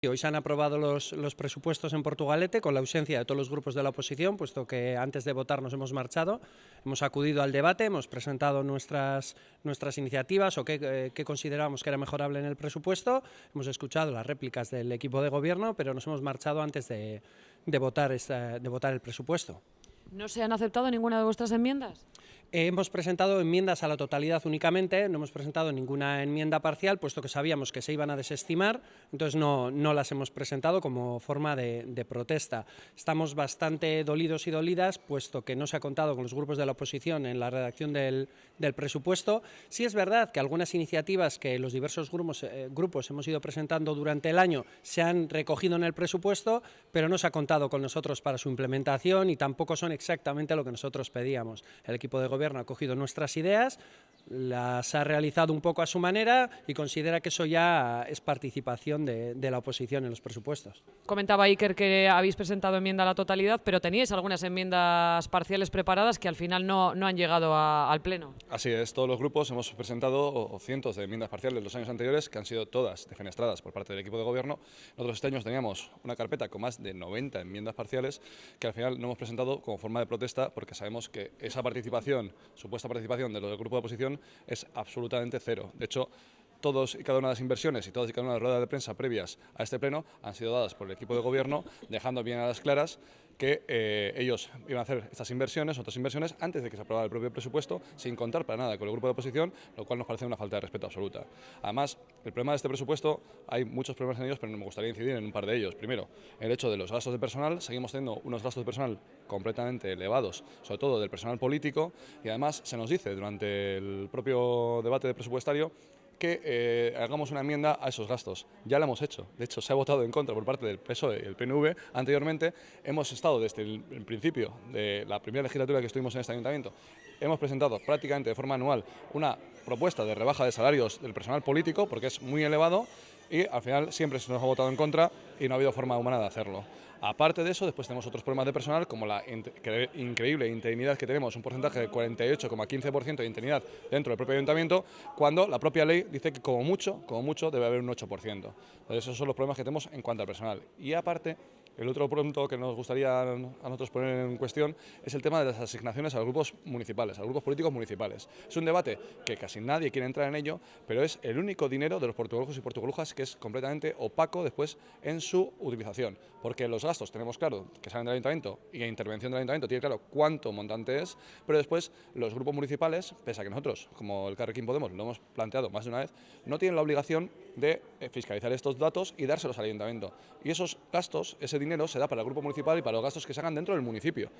Hoy se han aprobado los presupuestos en Portugalete con la ausencia de todos los grupos de la oposición, puesto que antes de votar nos hemos marchado. Hemos acudido al debate, hemos presentado nuestras iniciativas o qué consideramos que era mejorable en el presupuesto. Hemos escuchado las réplicas del equipo de gobierno, pero nos hemos marchado antes de votar el presupuesto. ¿No se han aceptado ninguna de vuestras enmiendas? Hemos presentado enmiendas a la totalidad únicamente, no hemos presentado ninguna enmienda parcial, puesto que sabíamos que se iban a desestimar, entonces no las hemos presentado como forma de protesta. Estamos bastante dolidos y dolidas, puesto que no se ha contado con los grupos de la oposición en la redacción del presupuesto. Sí es verdad que algunas iniciativas que los diversos grupos hemos ido presentando durante el año se han recogido en el presupuesto, pero no se ha contado con nosotros para su implementación y tampoco son exactamente lo que nosotros pedíamos. El equipo de gobierno ha cogido nuestras ideas, las ha realizado un poco a su manera y considera que eso ya es participación de la oposición en los presupuestos. Comentaba Iker que habéis presentado enmienda a la totalidad, pero teníais algunas enmiendas parciales preparadas que al final no han llegado al Pleno. Así es, todos los grupos hemos presentado cientos de enmiendas parciales los años anteriores, que han sido todas defenestradas por parte del equipo de gobierno. Nosotros este año teníamos una carpeta con más de 90 enmiendas parciales que al final no hemos presentado como forma de protesta, porque sabemos que esa participación, supuesta participación de los del grupo de oposición, es absolutamente cero. De hecho, todos y cada una de las inversiones y todas y cada una de las ruedas de prensa previas a este pleno han sido dadas por el equipo de gobierno, dejando bien a las claras que ellos iban a hacer estas inversiones, otras inversiones, antes de que se aprobara el propio presupuesto, sin contar para nada con el grupo de oposición, lo cual nos parece una falta de respeto absoluta. Además, el problema de este presupuesto, hay muchos problemas en ellos, pero me gustaría incidir en un par de ellos. Primero, el hecho de los gastos de personal. Seguimos teniendo unos gastos de personal completamente elevados, sobre todo del personal político, y además se nos dice durante el propio debate presupuestario que hagamos una enmienda a esos gastos. Ya la hemos hecho. De hecho, se ha votado en contra por parte del PSOE y el PNV anteriormente. Hemos estado desde el principio de la primera legislatura que estuvimos en este ayuntamiento. Hemos presentado prácticamente de forma anual una propuesta de rebaja de salarios del personal político, porque es muy elevado, y al final siempre se nos ha votado en contra y no ha habido forma humana de hacerlo. Aparte de eso, después tenemos otros problemas de personal, como la increíble interinidad que tenemos, un porcentaje de 48,15% de interinidad dentro del propio ayuntamiento, cuando la propia ley dice que como mucho debe haber un 8%. Entonces esos son los problemas que tenemos en cuanto al personal. Y aparte, el otro punto que nos gustaría a nosotros poner en cuestión es el tema de las asignaciones a los grupos municipales, a los grupos políticos municipales. Es un debate que casi nadie quiere entrar en ello, pero es el único dinero de los portugueses y portuguesas que es completamente opaco después en su utilización, porque los gastos tenemos claro que salen del ayuntamiento y la intervención del ayuntamiento tiene claro cuánto montante es, pero después los grupos municipales, pese a que nosotros, como el Carrequín Podemos, lo hemos planteado más de una vez, no tienen la obligación de fiscalizar estos datos y dárselos al ayuntamiento. Y esos gastos, ese dinero se da para el grupo municipal y para los gastos que se hagan dentro del municipio.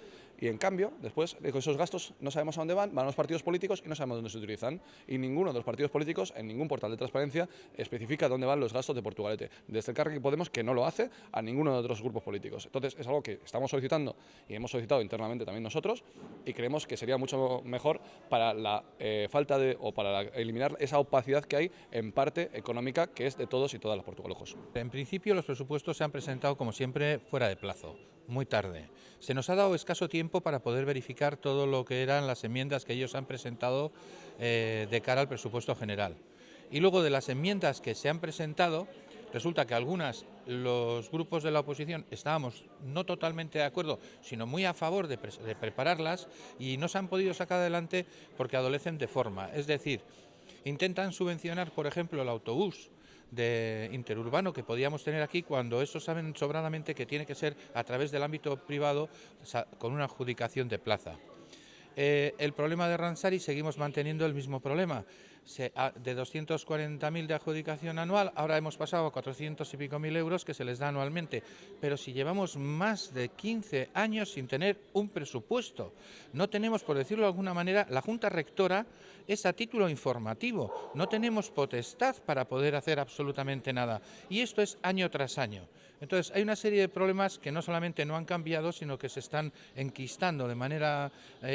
Y en cambio, después esos gastos no sabemos a dónde van a los partidos políticos y no sabemos dónde se utilizan. Y ninguno de los partidos políticos, en ningún portal de transparencia, especifica dónde van los gastos de Portugalete. Desde el Carrequín Podemos, que no lo hace a ninguno de otros grupos políticos. Entonces es algo que estamos solicitando y hemos solicitado internamente también nosotros, y creemos que sería mucho mejor para la para eliminar esa opacidad que hay en parte económica, que es de todos y todas los portugalojos. En principio los presupuestos se han presentado como siempre fuera de plazo, muy tarde. Se nos ha dado escaso tiempo para poder verificar todo lo que eran las enmiendas que ellos han presentado de cara al presupuesto general. Y luego de las enmiendas que se han presentado, resulta que algunas, los grupos de la oposición estábamos no totalmente de acuerdo, sino muy a favor de prepararlas, y no se han podido sacar adelante porque adolecen de forma. Es decir, intentan subvencionar, por ejemplo, el autobús de interurbano que podíamos tener aquí, cuando eso saben sobradamente que tiene que ser a través del ámbito privado con una adjudicación de plaza. El problema de Ransari, seguimos manteniendo el mismo problema. De 240.000 de adjudicación anual, ahora hemos pasado a 400 y pico mil euros que se les da anualmente. Pero si llevamos más de 15 años sin tener un presupuesto, no tenemos, por decirlo de alguna manera, la Junta Rectora es a título informativo, no tenemos potestad para poder hacer absolutamente nada. Y esto es año tras año. Entonces hay una serie de problemas que no solamente no han cambiado, sino que se están enquistando de manera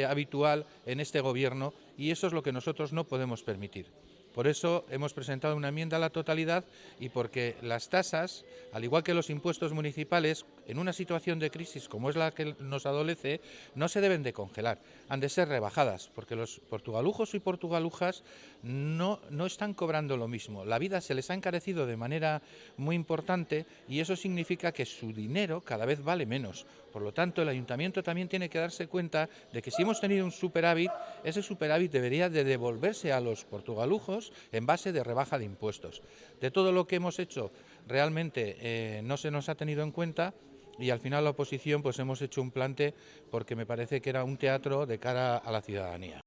habitual en este gobierno, y eso es lo que nosotros no podemos permitir. Por eso hemos presentado una enmienda a la totalidad, y porque las tasas, al igual que los impuestos municipales, en una situación de crisis como es la que nos adolece, no se deben de congelar, han de ser rebajadas, porque los portugalujos y portugalujas no están cobrando lo mismo. La vida se les ha encarecido de manera muy importante y eso significa que su dinero cada vez vale menos. Por lo tanto, el ayuntamiento también tiene que darse cuenta de que si hemos tenido un superávit, ese superávit debería de devolverse a los portugalujos en base de rebaja de impuestos. De todo lo que hemos hecho, realmente no se nos ha tenido en cuenta. Y al final la oposición pues hemos hecho un plante porque me parece que era un teatro de cara a la ciudadanía.